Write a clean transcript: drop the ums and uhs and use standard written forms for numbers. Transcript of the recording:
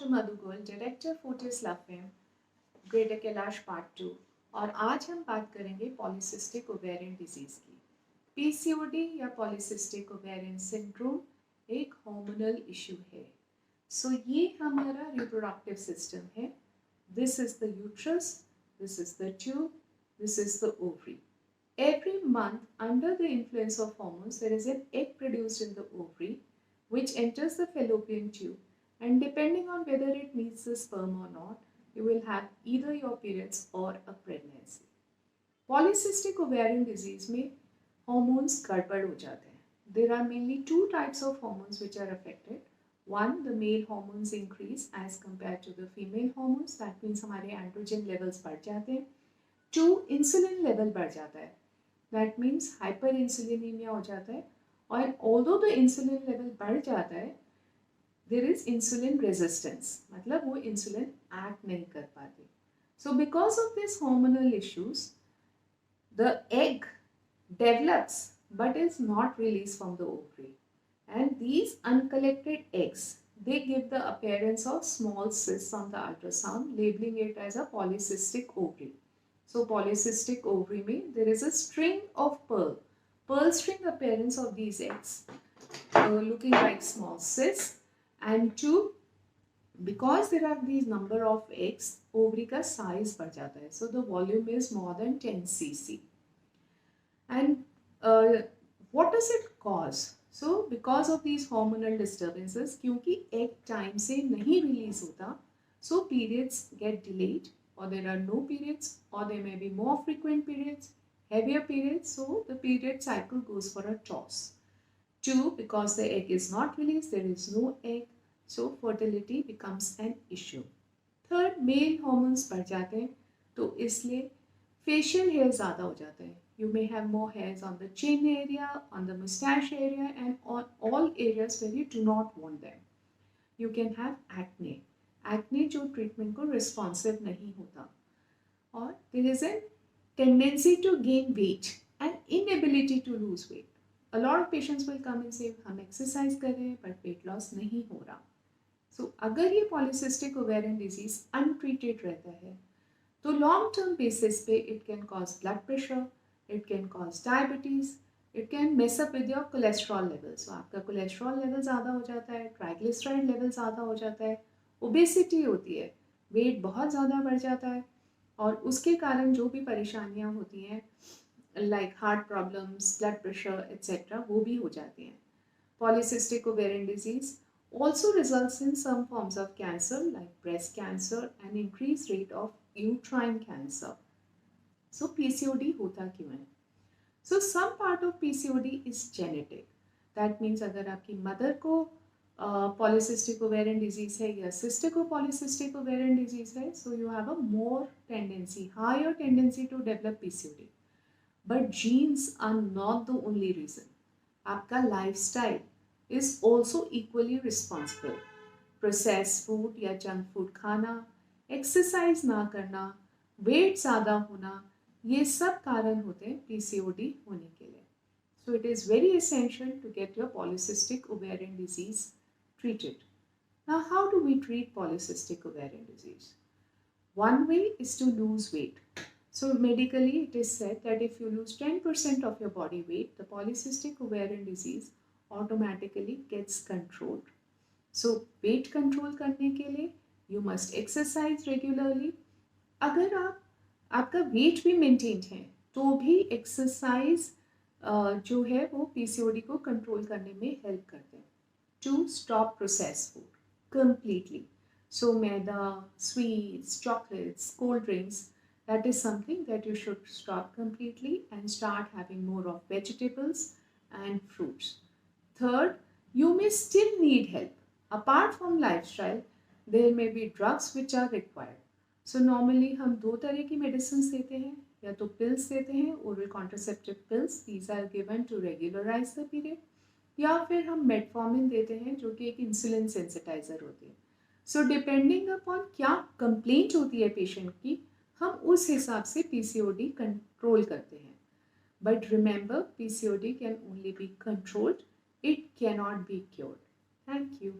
Doctor Madhu Goel, director Fortis la femme, Greater Kailash part 2। और आज हम बात करेंगे पॉलीसिस्टिक ओवेरियन डिजीज की। पीसीओडी या पॉलीसिस्टिक ओवेरियन सिंड्रोम एक हार्मोनल इशू है। सो ये हमारा रिप्रोडक्टिव सिस्टम है। This is the uterus, this is the tube, this is the ovary. Every month, under the influence of hormones, there is an egg produced in the ovary which enters the fallopian tube, and depending on whether it meets the sperm or not, you will have either your periods or a pregnancy. Polycystic ovarian disease में hormones गड़बड़ हो जाते हैं. There are mainly two types of hormones which are affected. One, the male hormones increase as compared to the female hormones. That means हमारे androgen levels बढ़ जाते हैं. Two, insulin level बढ़ जाता है. That means hyperinsulinemia हो जाता है. और although the insulin level बढ़ जाता है, there is insulin resistance. मतलब वो insulin act नहीं कर पाती. So because of these hormonal issues, the egg develops but is not released from the ovary. And these uncollected eggs, they give the appearance of small cysts on the ultrasound, labeling it as a polycystic ovary. So polycystic ovary में there is a string of pearl string appearance of these eggs, looking like small cysts. And two, because there are these number of eggs, ovary का size बढ़ जाता है. So the volume is more than 10 cc. And what does it cause? So because of these hormonal disturbances, क्योंकि egg time से नहीं release होता, so periods get delayed, or there are no periods, or there may be more frequent periods, heavier periods, so the period cycle goes for a toss. Two, because the egg is not released, there is no egg, so fertility becomes an issue. Third, male hormones बढ़ जाते हैं, तो इसलिए facial hair ज़्यादा हो जाते हैं. You may have more hairs on the chin area, on the mustache area, and on all areas where you do not want them. You can have acne. Acne जो ट्रीटमेंट को responsive नहीं होता. और there is a tendency to gain weight and inability to lose weight. A lot of patients will come and say हम exercise कर रहे हैं but weight loss नहीं हो रहा. So अगर ये polycystic ovarian disease untreated रहता है तो long term basis पे it can cause blood pressure, it can cause diabetes, it can mess up with your cholesterol levels. So आपका cholesterol level ज़्यादा हो जाता है, triglyceride level ज़्यादा हो जाता है, ओबेसिटी होती है, वेट बहुत ज़्यादा बढ़ जाता है, और उसके कारण जो भी परेशानियाँ होती हैं like heart problems, blood pressure etcetera, वो भी हो जाती हैं. Polycystic ovarian disease also results in some forms of cancer like breast cancer and increased rate of uterine cancer. So PCOD होता क्यों है? So some part of PCOD is genetic. That means अगर आपकी मदर को polycystic ovarian disease है या sister को polycystic ovarian disease है, so you have a more tendency, higher tendency to develop PCOD. But genes are not the only reason. आपका lifestyle is also equally responsible. Processed food या junk food खाना, exercise ना करना, wait ज़्यादा होना, ये सब कारण होते हैं पीसीओडी होने के लिए. So it is very essential to get your polycystic ovarian disease treated. Now, how do we treat polycystic ovarian disease? One way is to lose weight. So medically it is said that if you lose 10% of your body weight, the polycystic ovarian disease automatically gets controlled. So weight control करने के लिए you must exercise regularly. अगर आपका weight भी maintained है तो भी exercise जो है वो पीसीओडी को कंट्रोल करने में हेल्प करते हैं. To, stop processed food completely. So maida, sweets, chocolates, cold drinks, that is something that you should stop completely and start having more of vegetables and fruits. Third, you may still need help. Apart from lifestyle, there may be drugs which are required. So normally हम दो तरह की medicines देते हैं, या तो pills देते हैं, oral contraceptive pills, these are given to regularize the period, या फिर हम metformin देते हैं जो कि एक insulin sensitizer होती है. So depending upon क्या complaint होती है patient की, हम उस हिसाब से PCOD control करते हैं. But remember, PCOD can only be controlled, it cannot be cured. Thank you.